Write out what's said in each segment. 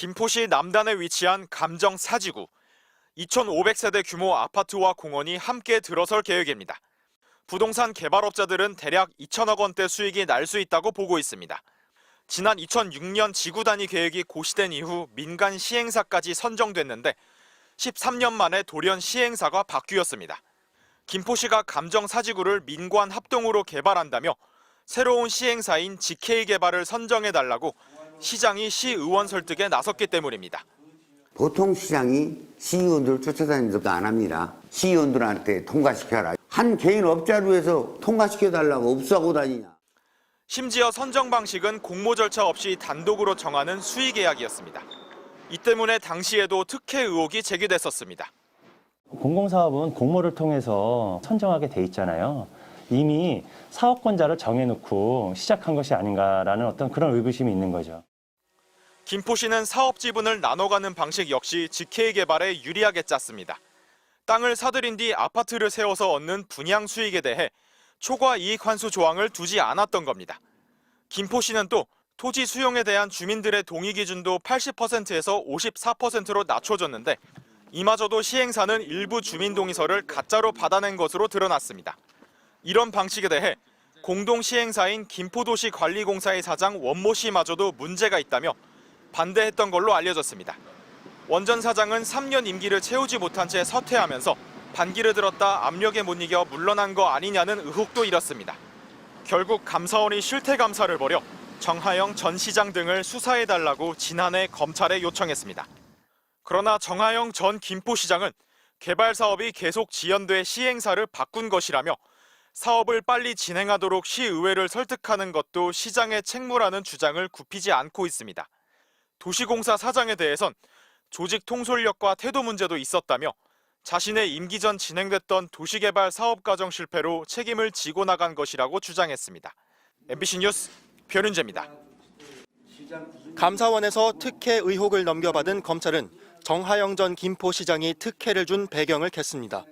김포시 남단에 위치한 감정 사지구. 2,500세대 규모 아파트와 공원이 함께 들어설 계획입니다. 부동산 개발업자들은 대략 2천억 원대 수익이 날 수 있다고 보고 있습니다. 지난 2006년 지구 단위 계획이 고시된 이후 민간 시행사까지 선정됐는데 13년 만에 돌연 시행사가 바뀌었습니다. 김포시가 감정 사지구를 민관 합동으로 개발한다며 새로운 시행사인 GK개발을 선정해달라고 시장이 시의원 설득에 나섰기 때문입니다. 보통 시장이 시의원들을 쫓아다니지도 안 합니다. 시의원들한테 통과시켜라. 한 개인 업자로 해서 통과시켜달라고 업소하고 다니냐. 심지어 선정 방식은 공모 절차 없이 단독으로 정하는 수의 계약이었습니다. 이 때문에 당시에도 특혜 의혹이 제기됐었습니다. 공공사업은 공모를 통해서 선정하게 돼 있잖아요. 이미 사업권자를 정해놓고 시작한 것이 아닌가라는 어떤 그런 의구심이 있는 거죠. 김포시는 사업 지분을 나눠가는 방식 역시 GK개발에 유리하게 짰습니다. 땅을 사들인 뒤 아파트를 세워서 얻는 분양 수익에 대해 초과 이익 환수 조항을 두지 않았던 겁니다. 김포시는 또 토지 수용에 대한 주민들의 동의 기준도 80%에서 54%로 낮춰줬는데 이마저도 시행사는 일부 주민 동의서를 가짜로 받아낸 것으로 드러났습니다. 이런 방식에 대해 공동 시행사인 김포도시관리공사의 사장 원모 씨마저도 문제가 있다며 반대했던 걸로 알려졌습니다. 원전 사장은 3년 임기를 채우지 못한 채 사퇴하면서 반기를 들었다 압력에 못 이겨 물러난 거 아니냐는 의혹도 일었습니다. 결국 감사원이 실태감사를 벌여 정하영 전 시장 등을 수사해달라고 지난해 검찰에 요청했습니다. 그러나 정하영 전 김포시장은 개발 사업이 계속 지연돼 시행사를 바꾼 것이라며 사업을 빨리 진행하도록 시의회를 설득하는 것도 시장의 책무라는 주장을 굽히지 않고 있습니다. 도시공사 사장에 대해선 조직 통솔력과 태도 문제도 있었다며 자신의 임기 전 진행됐던 도시개발 사업 과정 실패로 책임을 지고 나간 것이라고 주장했습니다. MBC 뉴스 변윤재입니다. 감사원에서 특혜 의혹을 넘겨받은 검찰은 정하영 전 김포시장이 특혜를 준 배경을 캤습니다.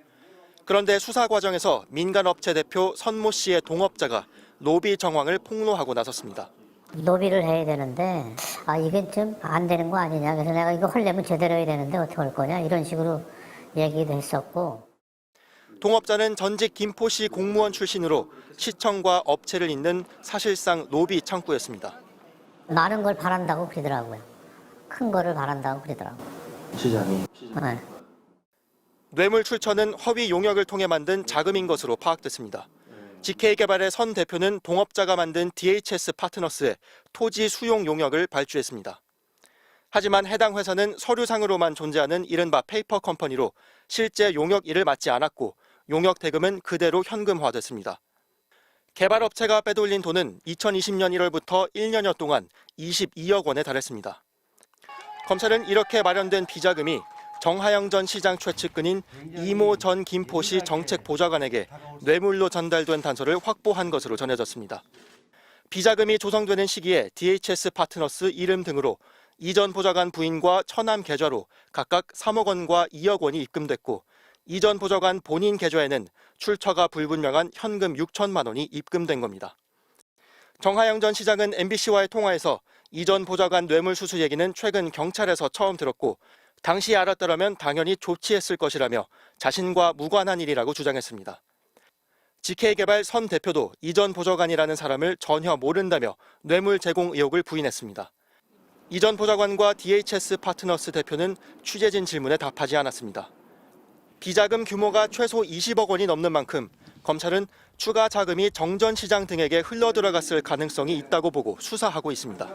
그런데 수사 과정에서 민간업체 대표 선모 씨의 동업자가 로비 정황을 폭로하고 나섰습니다. 로비를 해야 되는데 이게 좀 안 되는 거 아니냐. 그래서 내가 이거 하려면 제대로 해야 되는데 어떻게 할 거냐. 이런 식으로 얘기도 했었고. 동업자는 전직 김포시 공무원 출신으로 시청과 업체를 잇는 사실상 로비 창구였습니다. 많은 걸 바란다고 그러더라고요. 큰 거를 바란다고 그러더라고요. 시장이? 네. 뇌물 출처는 허위 용역을 통해 만든 자금인 것으로 파악됐습니다. GK개발의 선 대표는 동업자가 만든 DHS 파트너스의 토지 수용 용역을 발주했습니다. 하지만 해당 회사는 서류상으로만 존재하는 이른바 페이퍼 컴퍼니로 실제 용역 일을 맡지 않았고 용역 대금은 그대로 현금화됐습니다. 개발업체가 빼돌린 돈은 2020년 1월부터 1년여 동안 22억 원에 달했습니다. 검찰은 이렇게 마련된 비자금이 정하영 전 시장 최측근인 이모 전 김포시 정책보좌관에게 뇌물로 전달된 단서를 확보한 것으로 전해졌습니다. 비자금이 조성되는 시기에 DHS 파트너스 이름 등으로 이 전 보좌관 부인과 처남 계좌로 각각 3억 원과 2억 원이 입금됐고 이 전 보좌관 본인 계좌에는 출처가 불분명한 현금 6천만 원이 입금된 겁니다. 정하영 전 시장은 MBC와의 통화에서 이 전 보좌관 뇌물 수수 얘기는 최근 경찰에서 처음 들었고 당시 알았더라면 당연히 조치했을 것이라며 자신과 무관한 일이라고 주장했습니다. GK개발 선 대표도 이 전 보좌관이라는 사람을 전혀 모른다며 뇌물 제공 의혹을 부인했습니다. 이 전 보좌관과 DHS 파트너스 대표는 취재진 질문에 답하지 않았습니다. 비자금 규모가 최소 20억 원이 넘는 만큼 검찰은 추가 자금이 정전 시장 등에게 흘러들어갔을 가능성이 있다고 보고 수사하고 있습니다.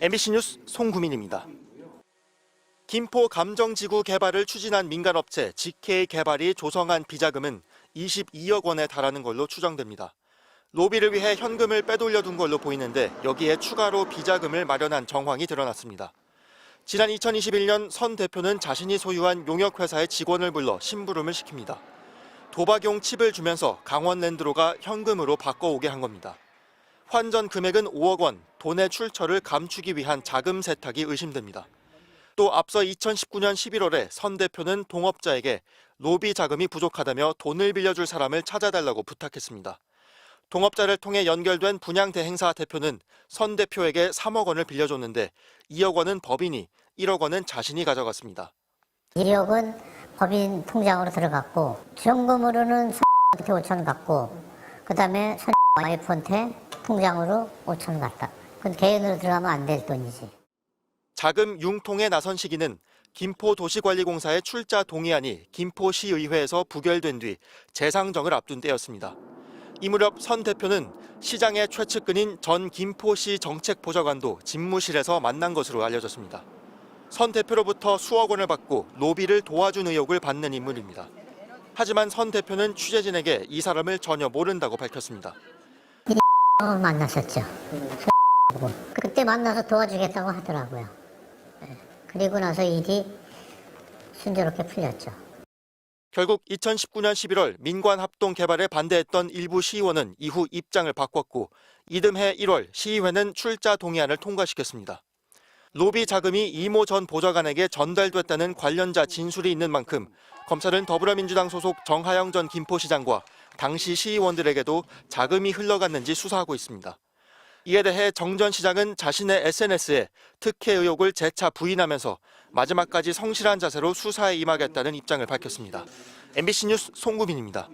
MBC 뉴스 송구민입니다. 김포 감정지구 개발을 추진한 민간업체 GK개발이 조성한 비자금은 22억 원에 달하는 걸로 추정됩니다. 로비를 위해 현금을 빼돌려둔 걸로 보이는데 여기에 추가로 비자금을 마련한 정황이 드러났습니다. 지난 2021년 선 대표는 자신이 소유한 용역회사의 직원을 불러 심부름을 시킵니다. 도박용 칩을 주면서 강원랜드로가 현금으로 바꿔오게 한 겁니다. 환전 금액은 5억 원, 돈의 출처를 감추기 위한 자금 세탁이 의심됩니다. 또 앞서 2019년 11월에 선 대표는 동업자에게 로비 자금이 부족하다며 돈을 빌려줄 사람을 찾아달라고 부탁했습니다. 동업자를 통해 연결된 분양대행사 대표는 선 대표에게 3억 원을 빌려줬는데 2억 원은 법인이, 1억 원은 자신이 가져갔습니다. 1억은 법인 통장으로 들어갔고 정금으로는 한테 5천 갔고 그다음에 와이프한테 통장으로 5천 갔다. 그건 개인으로 들어가면 안 될 돈이지. 자금 융통에 나선 시기는 김포도시관리공사의 출자 동의안이 김포시의회에서 부결된 뒤 재상정을 앞둔 때였습니다. 이 무렵 선 대표는 시장의 최측근인 전 김포시 정책보좌관도 집무실에서 만난 것으로 알려졌습니다. 선 대표로부터 수억 원을 받고 로비를 도와준 의혹을 받는 인물입니다. 하지만 선 대표는 취재진에게 이 사람을 전혀 모른다고 밝혔습니다. 만났었죠. 그때 만나서 도와주겠다고 하더라고요. 그리고 나서 일이 순조롭게 풀렸죠. 결국 2019년 11월 민관 합동 개발에 반대했던 일부 시의원은 이후 입장을 바꿨고 이듬해 1월 시의회는 출자 동의안을 통과시켰습니다. 로비 자금이 이모 전 보좌관에게 전달됐다는 관련자 진술이 있는 만큼 검찰은 더불어민주당 소속 정하영 전 김포시장과 당시 시의원들에게도 자금이 흘러갔는지 수사하고 있습니다. 이에 대해 정 전 시장은 자신의 SNS에 특혜 의혹을 재차 부인하면서 마지막까지 성실한 자세로 수사에 임하겠다는 입장을 밝혔습니다. MBC 뉴스 송구민입니다.